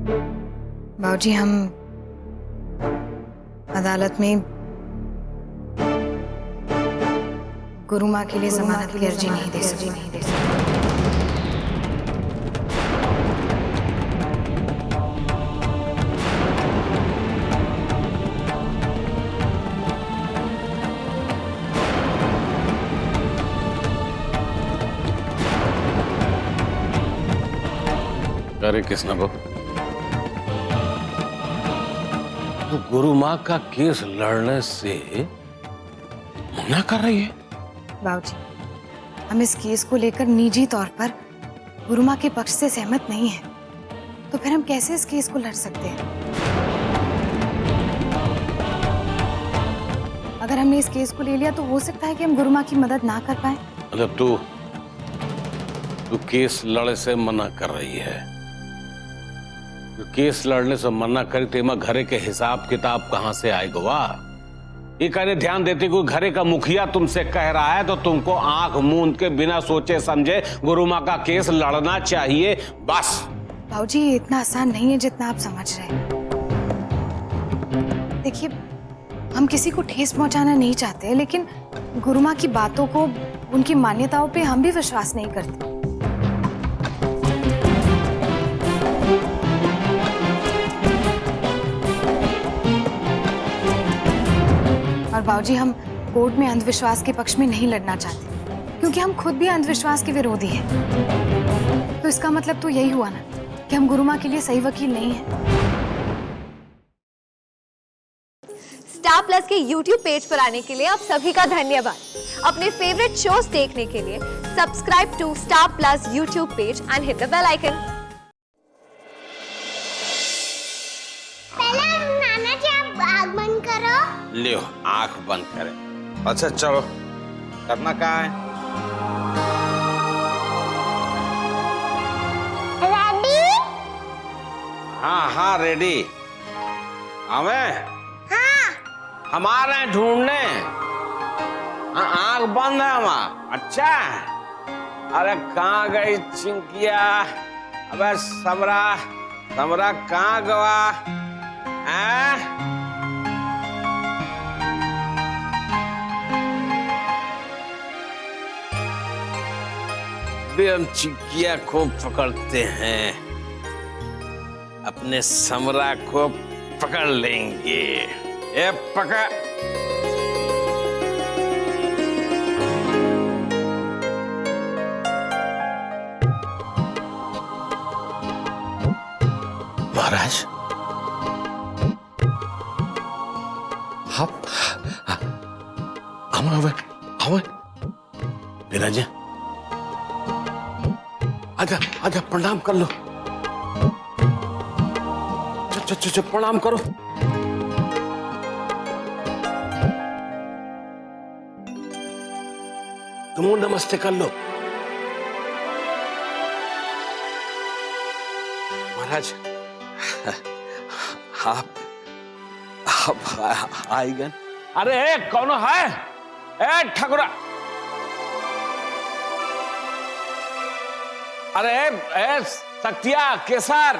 बाबूजी, हम अदालत में गुरु माँ के लिए जमानत की अर्जी नहीं दे सकते। अरे किसने को तो गुरु माँ का केस लड़ने से मना कर रही है? बाबूजी, हम इस केस को लेकर निजी तौर पर गुरु माँ के पक्ष से सहमत नहीं हैं, तो फिर हम कैसे इस केस को लड़ सकते हैं? अगर हमने इस केस को ले लिया तो हो सकता है कि हम गुरु माँ की मदद ना कर पाए। मतलब तू केस लड़ने से मना कर रही है? केस लड़ने से मना करी तेमा घरे के हिसाब किताब कहां से आएगा? वाह, ये कहने ध्यान देते कोई घरे का मुखिया तुमसे कह रहा है तो तुमको आंख मूंद के बिना सोचे समझे गुरु माँ का केस लड़ना चाहिए बस। बाबूजी, ये इतना आसान नहीं है जितना आप समझ रहे हैं। देखिए, हम किसी को ठेस पहुंचाना नहीं चाहते, लेकिन गुरु माँ की बातों को, उनकी मान्यताओं पे हम भी विश्वास नहीं करते। और बाबूजी, हम कोर्ट में अंधविश्वास के पक्ष में नहीं लड़ना चाहते, क्योंकि हम खुद भी अंधविश्वास के विरोधी हैं। तो इसका मतलब तो यही हुआ ना कि हम गुरु माँ के लिए सही वकील नहीं हैं। स्टार प्लस के YouTube पेज पर आने के लिए आप सभी का धन्यवाद। अपने फेवरेट शोज देखने के लिए subscribe to Star Plus YouTube page and hit the bell icon. Leo, आंख बंद करें। अच्छा चलो, करना क्या है? रेडी? हाँ हाँ रेडी। हमें? हाँ। हम आ रहे हैं ढूंढने। हाँ, आंख बंद है हमारा। अच्छा, अरे कहाँ गई चिंकिया? अबे समरा, समरा कहाँ गवा? हम चिंकिया को पकड़ते हैं, अपने समरा को पकड़ लेंगे। ए पकड़। महाराज, आप हमें बिना जी आजा आजा, प्रणाम कर लो। चल प्रणाम करो। तुम नमस्ते कर लो। महाराज, आप आई गए? अरे कौन है? ए ठकुरा, अरे ए सक्तिया, केसर,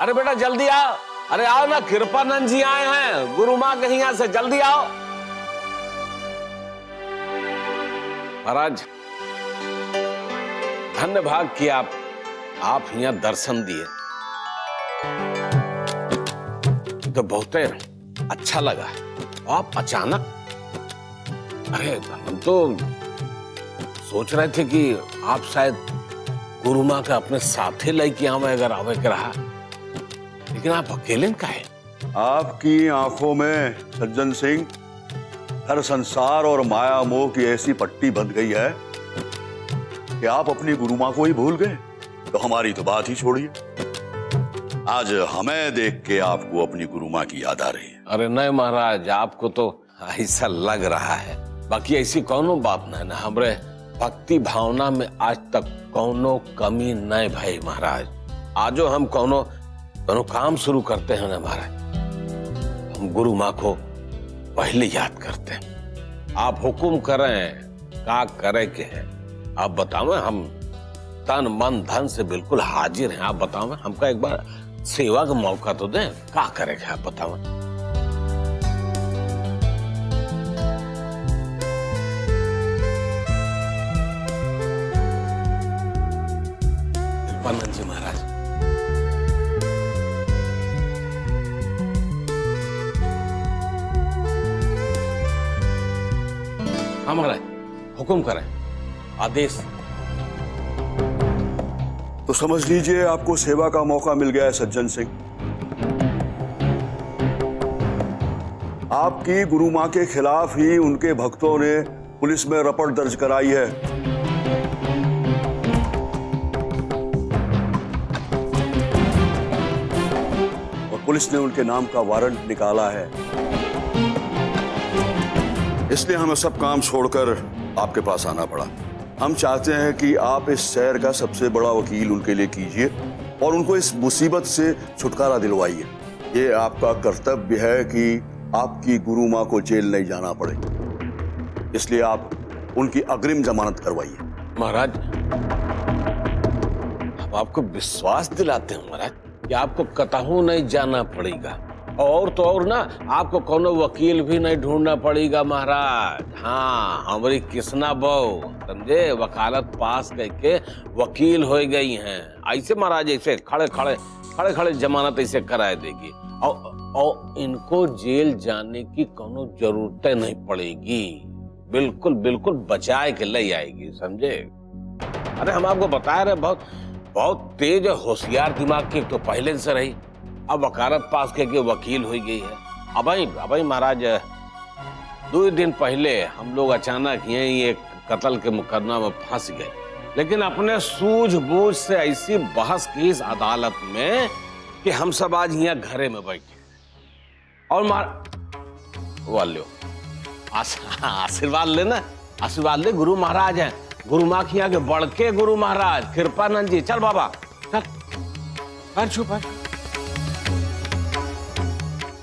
अरे बेटा जल्दी आओ। अरे आओ ना, कृपानंद जी आए हैं गुरु माँ के यहाँ से, जल्दी आओ। महाराज, धन्य भाग कि आप यहाँ दर्शन दिए, तो बहुत अच्छा लगा। आप अचानक, अरे हम तो सोच रहे थे कि आप शायद गुरु माँ का अपने साथे लेके आवे अगर आवे के रहा, लेकिन आप अकेले का है। आपकी आंखों में सज्जन सिंह हर संसार और माया मोह की ऐसी पट्टी बंध गई है कि आप अपनी गुरु माँ को ही भूल गए, तो हमारी तो बात ही छोड़िए। आज हमें देख के आपको अपनी गुरु माँ की याद आ रही है। अरे नहीं महाराज, आपको तो ऐसा लग रहा है, बाकी ऐसी कौनो बात नहीं ना। हमरे भक्ति भावना में आज तक कौनो कमी नहीं भाई महाराज। आजो हम कौनो काम शुरू करते हैं ना महाराज, हम गुरु माँ को पहले याद करते हैं। आप हुक्म करें, क्या करे के है आप बताओ, हम तन मन धन से बिल्कुल हाजिर हैं। आप बताओ, हमका एक बार सेवा का मौका तो दें। क्या करेगा आप बताओ। कृपानंद जी महाराज, हाँ महाराज, हुक्म करें, आदेश। तो समझ लीजिए आपको सेवा का मौका मिल गया है सज्जन सिंह। आपकी गुरु मां के खिलाफ ही उनके भक्तों ने पुलिस में रपट दर्ज कराई है। और पुलिस ने उनके नाम का वारंट निकाला है। इसलिए हमें सब काम छोड़कर आपके पास आना पड़ा। हम चाहते हैं कि आप इस शहर का सबसे बड़ा वकील उनके लिए कीजिए और उनको इस मुसीबत से छुटकारा दिलवाइए। ये आपका कर्तव्य है कि आपकी गुरु मां को जेल नहीं जाना पड़े, इसलिए आप उनकी अग्रिम जमानत करवाइए। महाराज, हम आपको विश्वास दिलाते हैं महाराज कि आपको कतहू नहीं जाना पड़ेगा, और तो और ना, आपको कोनो वकील भी नहीं ढूंढना पड़ेगा महाराज। हाँ, हमारी किसना बहू समझे वकालत पास करके वकील हो गई हैं। ऐसे महाराज, ऐसे खड़े खड़े जमानत ऐसे कराए देगी, और इनको जेल जाने की कोनो जरूरत नहीं पड़ेगी। बिल्कुल बिल्कुल बचाए के ले आएगी, समझे। अरे हम आपको बता रहे, बहुत तेज और होशियार दिमाग की तो पहले से रही, अब वकालत पास करके वकील हो गई है। अब महाराज, 2 दिन पहले हम लोग अचानक यही एक कत्ल के मुकदमा में फंस गए, लेकिन अपने सूझबूझ से ऐसी बहस की इस अदालत में कि हम सब आज यहाँ घरे में बैठे और वाले आशीर्वाद लेना, आशीर्वाद ले। गुरु महाराज हैं, गुरु माँ की आगे बढ़ के गुरु महाराज कृपानंद जी, चल बाबा चल, छुप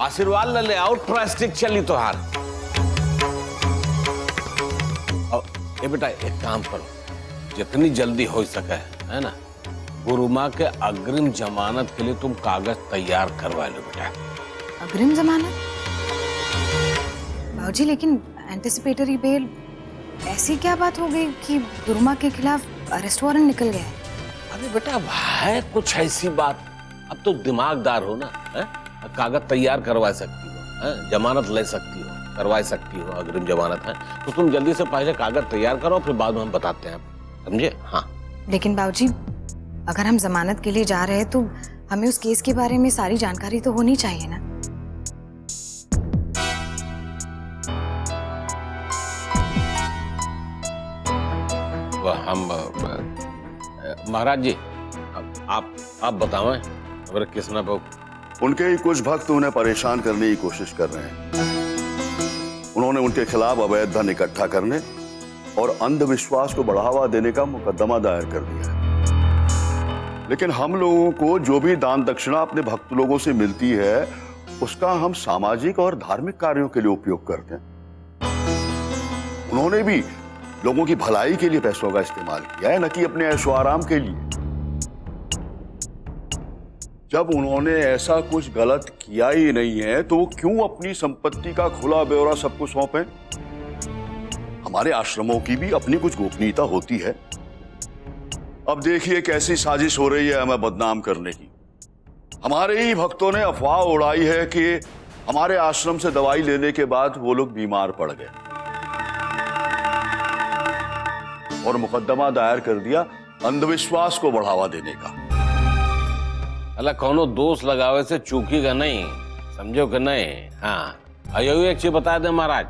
आशीर्वाद ले ले, और प्लास्टिक चली तो हार। ये बेटा एक काम करो, जितनी जल्दी हो सके, है ना, गुरु माँ के अग्रिम जमानत के लिए तुम कागज तैयार करवा लो बेटा। अग्रिम जमानत? बाबूजी, लेकिन एंटिसिपेटरी बेल, ऐसी क्या बात हो गई कि गुरु माँ के खिलाफ अरेस्ट वारंट निकल गया है? अरे बेटा, है कुछ ऐसी बात, अब तो दिमागदार हो ना, है? कागज तैयार करवा सकती हो, जमानत ले सकती हो, करवा सकती हो, अग्रिम जमानत है, तो तुम जल्दी से पहले कागज तैयार करो, फिर बाद में हम बताते हैं, समझे। हाँ, लेकिन बाबूजी, अगर हम जमानत के लिए जा रहे हैं तो हमें उस केस के बारे में सारी जानकारी तो होनी चाहिए ना। हम महाराज जी, आप बताओ, अगर किसना बहु उनके ही कुछ भक्त उन्हें परेशान करने की कोशिश कर रहे हैं। उन्होंने उनके खिलाफ अवैध धन इकट्ठा करने और अंधविश्वास को बढ़ावा देने का मुकदमा दायर कर दिया है। लेकिन हम लोगों को जो भी दान दक्षिणा अपने भक्त लोगों से मिलती है, उसका हम सामाजिक और धार्मिक कार्यों के लिए उपयोग करते हैं। उन्होंने भी लोगों की भलाई के लिए पैसों का इस्तेमाल किया है, न कि अपने ऐशो आराम के लिए। जब उन्होंने ऐसा कुछ गलत किया ही नहीं है, तो क्यों अपनी संपत्ति का खुला ब्यौरा सबको सौंपें? हमारे आश्रमों की भी अपनी कुछ गोपनीयता होती है। अब देखिए कैसी साजिश हो रही है हमें बदनाम करने की। हमारे ही भक्तों ने अफवाह उड़ाई है कि हमारे आश्रम से दवाई लेने के बाद वो लोग बीमार पड़ गए और मुकदमा दायर कर दिया अंधविश्वास को बढ़ावा देने का। अल्लाह कोनो दोष लगावे से चूकेगा नहीं, समझो कि नहीं। हाँ, अयो एक चीज बता दे महाराज,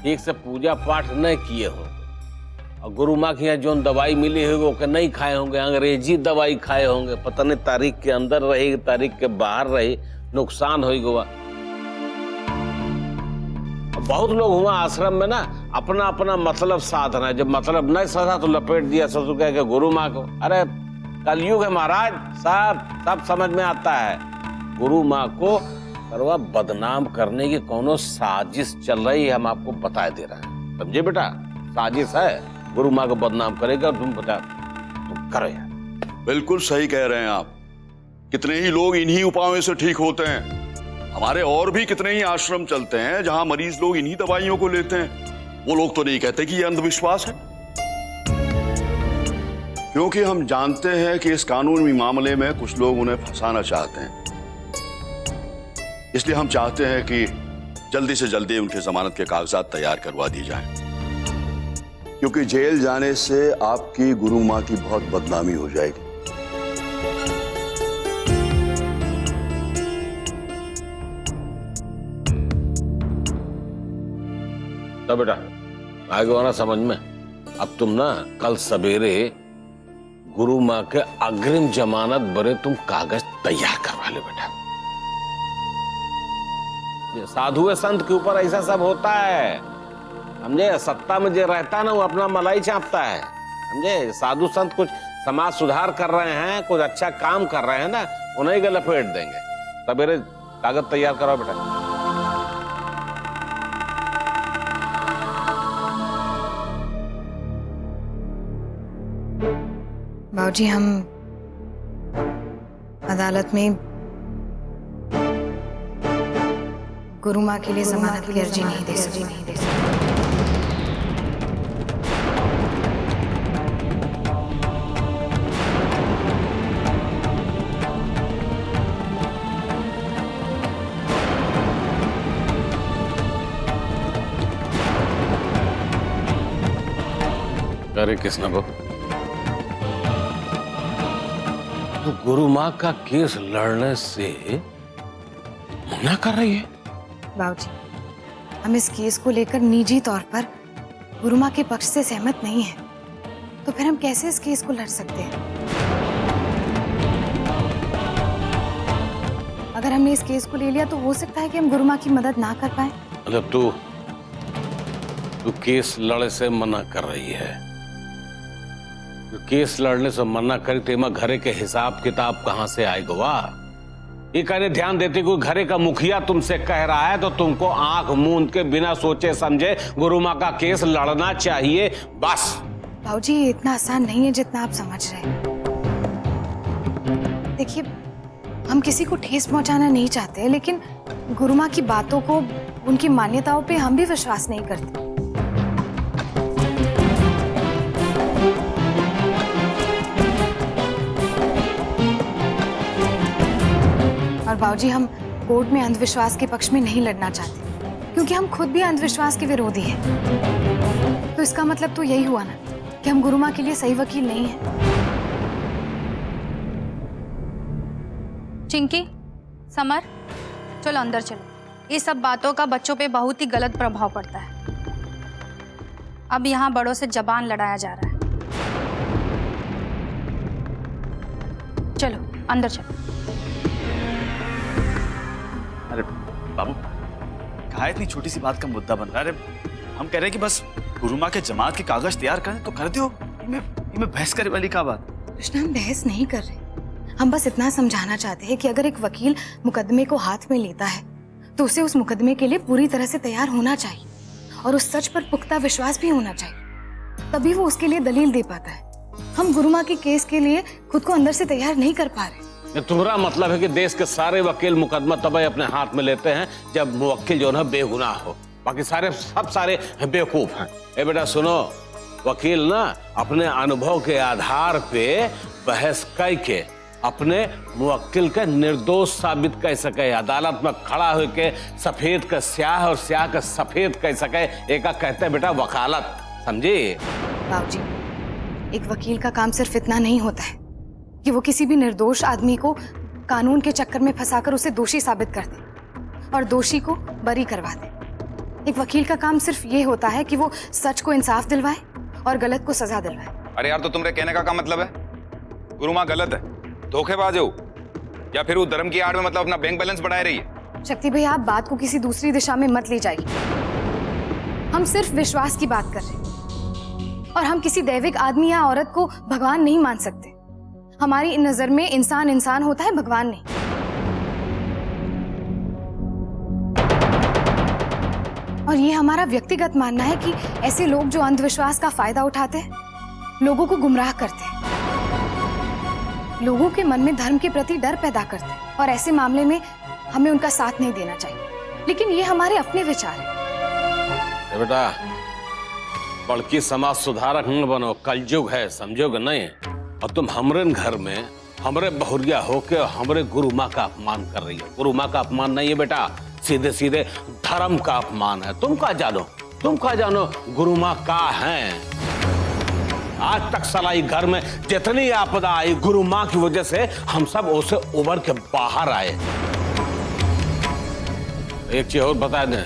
ठीक से पूजा पाठ नहीं किए होंगे और गुरु माँ की यहाँ जो दवाई मिली होगी वो नहीं खाए होंगे, अंग्रेजी दवाई खाए होंगे, पता नहीं तारीख के अंदर रही तारीख के बाहर रही, नुकसान होगा। बहुत लोग हुआ आश्रम में ना अपना अपना मतलब साधना, जब मतलब नहीं साधा तो लपेट दिया ससुर कह के गुरु माँ को। अरे कलयुग है महाराज, सब समझ में आता है। गुरु माँ को करवा बदनाम करने की कोनो साजिश चल रही है, हम आपको बता दे रहे हैं, समझे बेटा। साजिश है, गुरु माँ को बदनाम करेगा। तुम बता, करो यार। बिल्कुल सही कह रहे हैं आप। कितने ही लोग इन्हीं उपायों से ठीक होते हैं। हमारे और भी कितने ही आश्रम चलते हैं जहां मरीज लोग इन्हीं दवाइयों को लेते हैं। वो लोग तो नहीं कहते कि ये अंधविश्वास है, क्योंकि हम जानते हैं कि इस कानूनी मामले में कुछ लोग उन्हें फंसाना चाहते हैं। इसलिए हम चाहते हैं कि जल्दी से जल्दी उनके जमानत के कागजात तैयार करवा दी जाएं, क्योंकि जेल जाने से आपकी गुरु माँ की बहुत बदनामी हो जाएगी। तो बेटा आगे ना समझ में। अब तुम ना कल सवेरे गुरु माँ के अग्रिम जमानत भरे तुम कागज तैयार करवा लो बेटा। ये साधु संत के ऊपर ऐसा सब होता है, समझे। सत्ता में जो रहता है ना वो अपना मलाई चापता है, समझे। साधु संत कुछ समाज सुधार कर रहे हैं, कुछ अच्छा काम कर रहे हैं ना, उन्हें के लपेट देंगे। सवेरे कागज तैयार कराओ बेटा। बाबूजी हम अदालत में गुरु माँ के लिए जमानत की अर्जी नहीं दे सकते। अरे कृष्ण बाबू, तो गुरु माँ का केस लड़ने से मना कर रही है। बाबूजी हम इस केस को लेकर निजी तौर पर गुरु माँ के पक्ष से सहमत नहीं है, तो फिर हम कैसे इस केस को लड़ सकते हैं? अगर हमने इस केस को ले लिया तो हो सकता है कि हम गुरु माँ की मदद ना कर पाए। मतलब तू केस लड़ने से मना कर रही है। केस लड़ने से मना करी तो एमा घरे के हिसाब किताब कहां से आएगा? वाह, ये कहने ध्यान देते कोई घरे का मुखिया तुमसे कह रहा है तो तुमको आंख मूंद के बिना सोचे समझे गुरु माँ का केस लड़ना चाहिए, बस। बाबूजी ये इतना आसान नहीं है जितना आप समझ रहे हैं। देखिए हम किसी को ठेस पहुंचाना नहीं चाहते, लेकिन गुरु माँ की बातों को, उनकी मान्यताओं पे हम भी विश्वास नहीं करते। और बाबूजी हम कोर्ट में अंधविश्वास के पक्ष में नहीं लड़ना चाहते, क्योंकि हम खुद भी अंधविश्वास के विरोधी हैं। तो इसका मतलब तो यही हुआ ना कि हम गुरु माँ के लिए सही वकील नहीं हैं। चिंकी, समर, चलो अंदर चलो। ये सब बातों का बच्चों पे बहुत ही गलत प्रभाव पड़ता है। अब यहाँ बड़ों से जबान लड़ाया जा रहा है। चलो अंदर चलो। अरे बाबू, कहाँ इतनी छोटी सी बात का मुद्दा बन रहा है? अरे हम कह रहे हैं कि बस गुरु माँ के जमात के कागज तैयार करें तो कर दो। इनमें बहस करे वाली क्या बात? कृष्णा हम बहस नहीं कर रहे, हम बस इतना समझाना चाहते हैं कि अगर एक वकील मुकदमे को हाथ में लेता है तो उसे उस मुकदमे के लिए पूरी तरह से तैयार होना चाहिए और उस सच पर पुख्ता विश्वास भी होना चाहिए, तभी वो उसके लिए दलील दे पाता है। हम गुरु माँ के केस के लिए खुद को अंदर से तैयार नहीं कर पा रहे। तुम्हारा मतलब है कि देश के सारे वकील मुकदमा तभी अपने हाथ में लेते हैं जब मुवक्किल जो है बेगुनाह हो, बाकी सब सारे बेवकूफ हैं। ए बेटा सुनो, वकील ना अपने अनुभव के आधार पे बहस करके अपने मुवक्किल का निर्दोष साबित कर सके, अदालत में खड़ा होके सफेद का स्याह और स्याह का सफेद कर सके। एक कहते हैं बेटा वकालत, समझे? बाबूजी एक वकील का काम सिर्फ इतना नहीं होता है कि वो किसी भी निर्दोष आदमी को कानून के चक्कर में फंसाकर उसे दोषी साबित कर दे और दोषी को बरी करवा दे। एक वकील का काम सिर्फ ये होता है कि वो सच को इंसाफ दिलवाए और गलत को सजा दिलवाए। अरे यार, तो तुम्हारे कहने का क्या मतलब है? गुरु माँ गलत है, धोखेबाज हो, या फिर वो धर्म की आड़ में मतलब अपना बैंक बैलेंस बढ़ाए रही है? शक्ति भैया आप बात को किसी दूसरी दिशा में मत ले जाइए। हम सिर्फ विश्वास की बात कर रहे हैं और हम किसी दैविक आदमी या औरत को भगवान नहीं मान सकते। हमारी नजर में इंसान इंसान होता है, भगवान नहीं। और ये हमारा व्यक्तिगत मानना है कि ऐसे लोग जो अंधविश्वास का फायदा उठाते हैं, लोगों को गुमराह करते हैं। लोगों के मन में धर्म के प्रति डर पैदा करते हैं और ऐसे मामले में हमें उनका साथ नहीं देना चाहिए। लेकिन ये हमारे अपने विचार हैं। बेटा, बड़की समाज सुधारक न बनो, कलयुग है, समझोगे नहीं? और तुम हमरे घर में हमरे बहुरिया होके हमरे गुरु माँ का अपमान कर रही हो। गुरु माँ का अपमान नहीं है बेटा, सीधे सीधे धर्म का अपमान है। तुम क्या जानो गुरु माँ का है? आज तक सलाई घर में जितनी आपदा आई गुरु माँ की वजह से हम सब उसे उबर के बाहर आए। एक चीज और बता दें,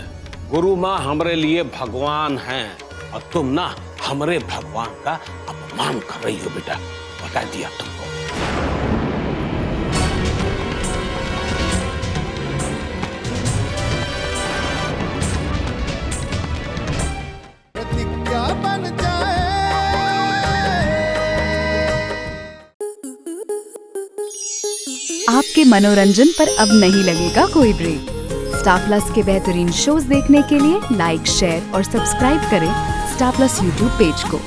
गुरु माँ हमरे लिए भगवान हैं और तुम ना हमरे भगवान का अपमान कर रही हो बेटा। बता दिया तुमको। आपके मनोरंजन पर अब नहीं लगेगा कोई ब्रेक। स्टार प्लस के बेहतरीन शोज देखने के लिए लाइक, शेयर और सब्सक्राइब करें स्टार प्लस यूट्यूब पेज को।